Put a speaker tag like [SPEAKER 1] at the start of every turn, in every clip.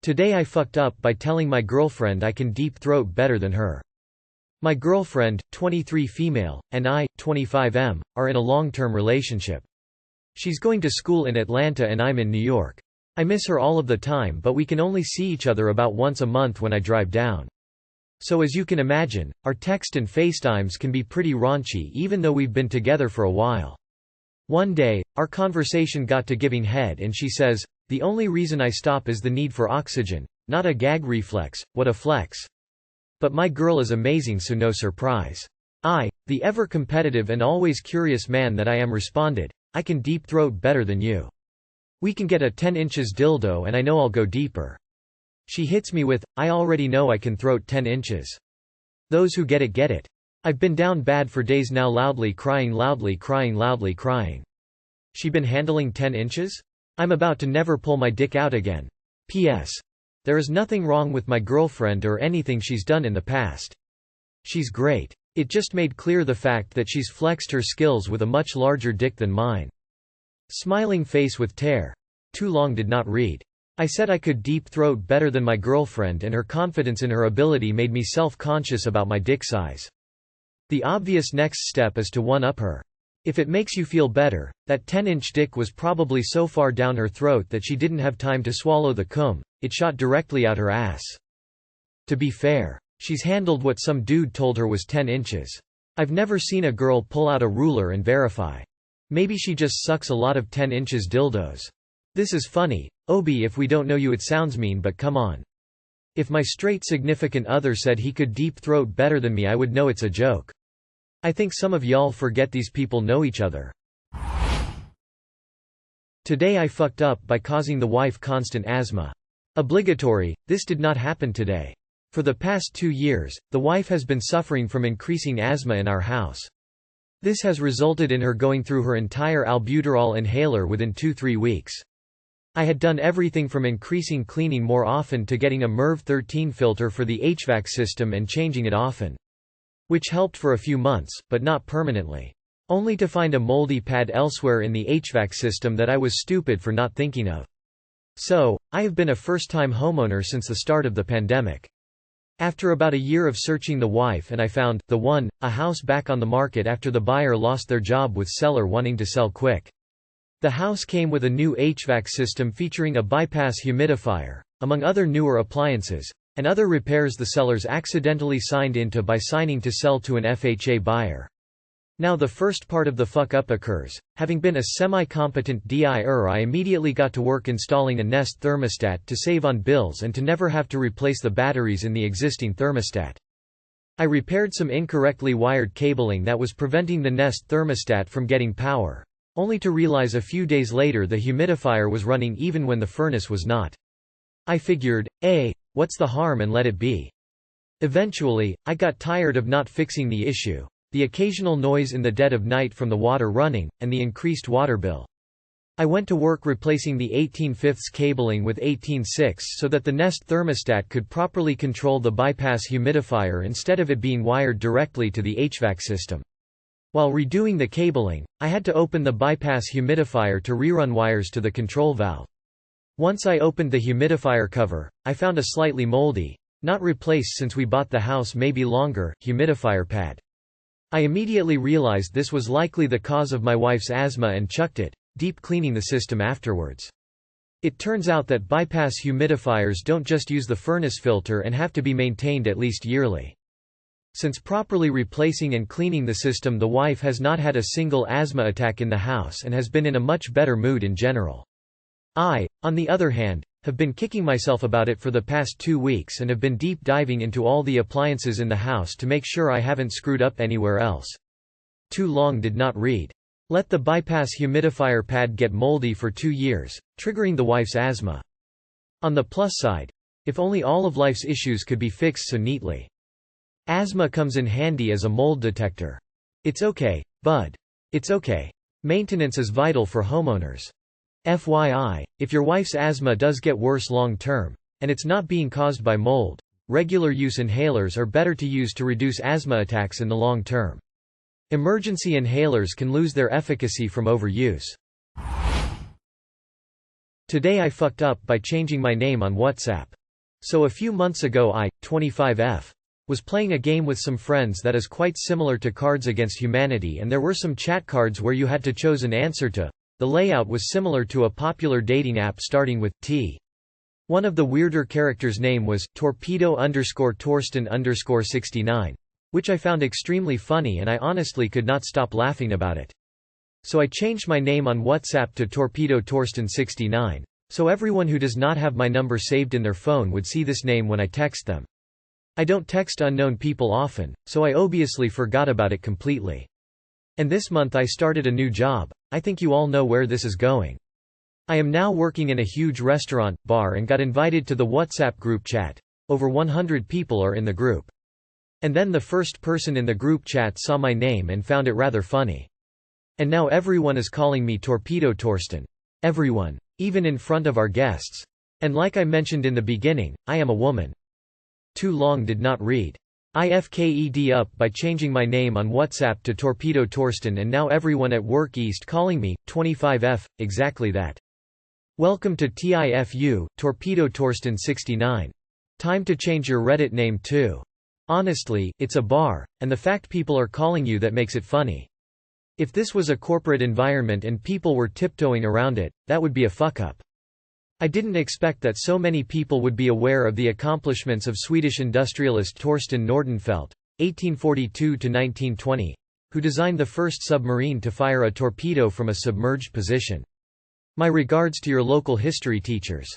[SPEAKER 1] Today I fucked up by telling my girlfriend I can deep throat better than her. My girlfriend, 23 female, and I, 25 are in a long-term relationship. She's going to school in Atlanta and I'm in New York. I miss her all of the time, but we can only see each other about once a month when I drive down. So as you can imagine, our text and FaceTimes can be pretty raunchy even though we've been together for a while. One day, our conversation got to giving head and she says, "The only reason I stop is the need for oxygen, not a gag reflex, what a flex." But my girl is amazing, so no surprise. I, the ever-competitive and always curious man that I am, responded, "I can deep throat better than you. We can get a 10 inches dildo and I know I'll go deeper." She hits me with, "I already know I can throat 10 inches. Those who get it get it." I've been down bad for days now, loudly crying, loudly crying, loudly crying. She been handling 10 inches? I'm about to never pull my dick out again. P.S. There is nothing wrong with my girlfriend or anything she's done in the past. She's great. It just made clear the fact that she's flexed her skills with a much larger dick than mine. Smiling face with tear. Too long did not read. I said I could deep throat better than my girlfriend, and her confidence in her ability made me self-conscious about my dick size. The obvious next step is to one-up her. If it makes you feel better, that 10-inch dick was probably so far down her throat that she didn't have time to swallow the cum, it shot directly out her ass. To be fair, she's handled what some dude told her was 10 inches. I've never seen a girl pull out a ruler and verify. Maybe she just sucks a lot of 10 inches dildos. This is funny, Obi, if we don't know you it sounds mean, but come on. If my straight significant other said he could deep throat better than me, I would know it's a joke. I think some of y'all forget these people know each other. Today I fucked up by causing the wife constant asthma. Obligatory, this did not happen today. For the past 2 years, the wife has been suffering from increasing asthma in our house. This has resulted in her going through her entire albuterol inhaler within 2-3 weeks. I had done everything from increasing cleaning more often to getting a MERV 13 filter for the HVAC system and changing it often. Which helped for a few months, but not permanently. Only to find a moldy pad elsewhere in the HVAC system that I was stupid for not thinking of. So, I have been a first-time homeowner since the start of the pandemic. After about a year of searching the wife, and I found, the one, a house back on the market after the buyer lost their job with seller wanting to sell quick. The house came with a new HVAC system featuring a bypass humidifier, among other newer appliances, and other repairs the sellers accidentally signed into by signing to sell to an FHA buyer. Now the first part of the fuck-up occurs. Having been a semi-competent DIer, I immediately got to work installing a Nest thermostat to save on bills and to never have to replace the batteries in the existing thermostat. I repaired some incorrectly wired cabling that was preventing the Nest thermostat from getting power, only to realize a few days later the humidifier was running even when the furnace was not. I figured, what's the harm, and let it be. Eventually, I got tired of not fixing the issue, the occasional noise in the dead of night from the water running, and the increased water bill. I went to work replacing the 18/5 cabling with 18/6 so that the Nest thermostat could properly control the bypass humidifier instead of it being wired directly to the HVAC system. While redoing the cabling, I had to open the bypass humidifier to rerun wires to the control valve. Once I opened the humidifier cover, I found a slightly moldy, not replaced since we bought the house maybe longer, humidifier pad. I immediately realized this was likely the cause of my wife's asthma and chucked it, deep cleaning the system afterwards. It turns out that bypass humidifiers don't just use the furnace filter and have to be maintained at least yearly. Since properly replacing and cleaning the system, the wife has not had a single asthma attack in the house and has been in a much better mood in general. I, on the other hand, have been kicking myself about it for the past 2 weeks and have been deep diving into all the appliances in the house to make sure I haven't screwed up anywhere else. Too long did not read. Let the bypass humidifier pad get moldy for 2 years, triggering the wife's asthma. On the plus side, if only all of life's issues could be fixed so neatly. Asthma comes in handy as a mold detector. It's okay, bud. It's okay. Maintenance is vital for homeowners. FYI, if your wife's asthma does get worse long term, and it's not being caused by mold, regular use inhalers are better to use to reduce asthma attacks in the long term. Emergency inhalers can lose their efficacy from overuse. Today I fucked up by changing my name on WhatsApp. So a few months ago I, 25F, was playing a game with some friends that is quite similar to Cards Against Humanity, and there were some chat cards where you had to choose an answer to. The layout was similar to a popular dating app starting with T. One of the weirder characters' name was torpedo_Torsten_69, which I found extremely funny, and I honestly could not stop laughing about it. So I changed my name on WhatsApp to Torpedo Torsten 69, so everyone who does not have my number saved in their phone would see this name when I text them. I don't text unknown people often, so I obviously forgot about it completely. And this month I started a new job. I think you all know where this is going. I am now working in a huge restaurant, bar, and got invited to the WhatsApp group chat. Over 100 people are in the group. And then the first person in the group chat saw my name and found it rather funny. And now everyone is calling me Torpedo Torsten. Everyone. Even in front of our guests. And like I mentioned in the beginning, I am a woman. Too long did not read. I FKED up by changing my name on WhatsApp to Torpedo Torsten, and now everyone at work East calling me, 25F, exactly that. Welcome to TIFU, Torpedo Torsten 69. Time to change your Reddit name too. Honestly, it's a bar, and the fact people are calling you that makes it funny. If this was a corporate environment and people were tiptoeing around it, that would be a fuck-up. I didn't expect that so many people would be aware of the accomplishments of Swedish industrialist Torsten Nordenfeldt, 1842–1920, who designed the first submarine to fire a torpedo from a submerged position. My regards to your local history teachers.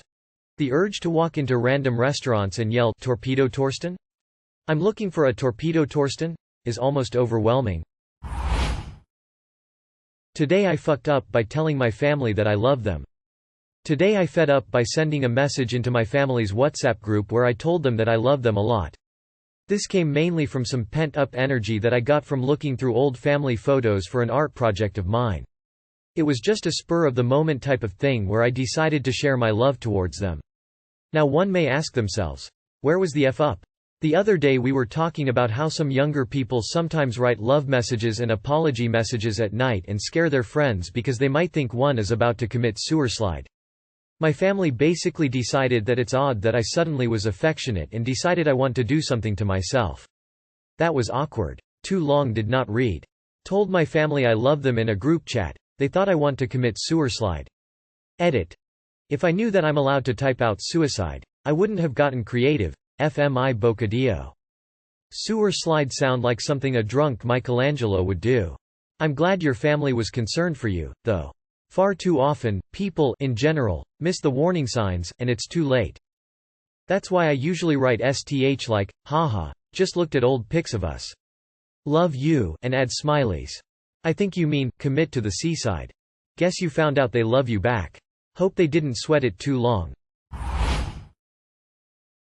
[SPEAKER 1] The urge to walk into random restaurants and yell, "Torpedo Torsten? I'm looking for a Torpedo Torsten?" is almost overwhelming. Today I fucked up by telling my family that I love them. Today I fed up by sending a message into my family's WhatsApp group where I told them that I love them a lot. This came mainly from some pent-up energy that I got from looking through old family photos for an art project of mine. It was just a spur-of-the-moment type of thing where I decided to share my love towards them. Now one may ask themselves, where was the F up? The other day we were talking about how some younger people sometimes write love messages and apology messages at night and scare their friends because they might think one is about to commit suicide. My family basically decided that it's odd that I suddenly was affectionate and decided I want to do something to myself. That was awkward. Too long did not read. Told my family I love them in a group chat. They thought I want to commit suicide. Edit. If I knew that I'm allowed to type out suicide, I wouldn't have gotten creative. FMI bocadillo. Sewer slide sound like something a drunk Michelangelo would do. I'm glad your family was concerned for you, though. Far too often, people in general miss the warning signs, and it's too late. That's why I usually write STH like, haha, just looked at old pics of us. Love you, and add smileys. I think you mean, commit to the seaside. Guess you found out they love you back. Hope they didn't sweat it too long.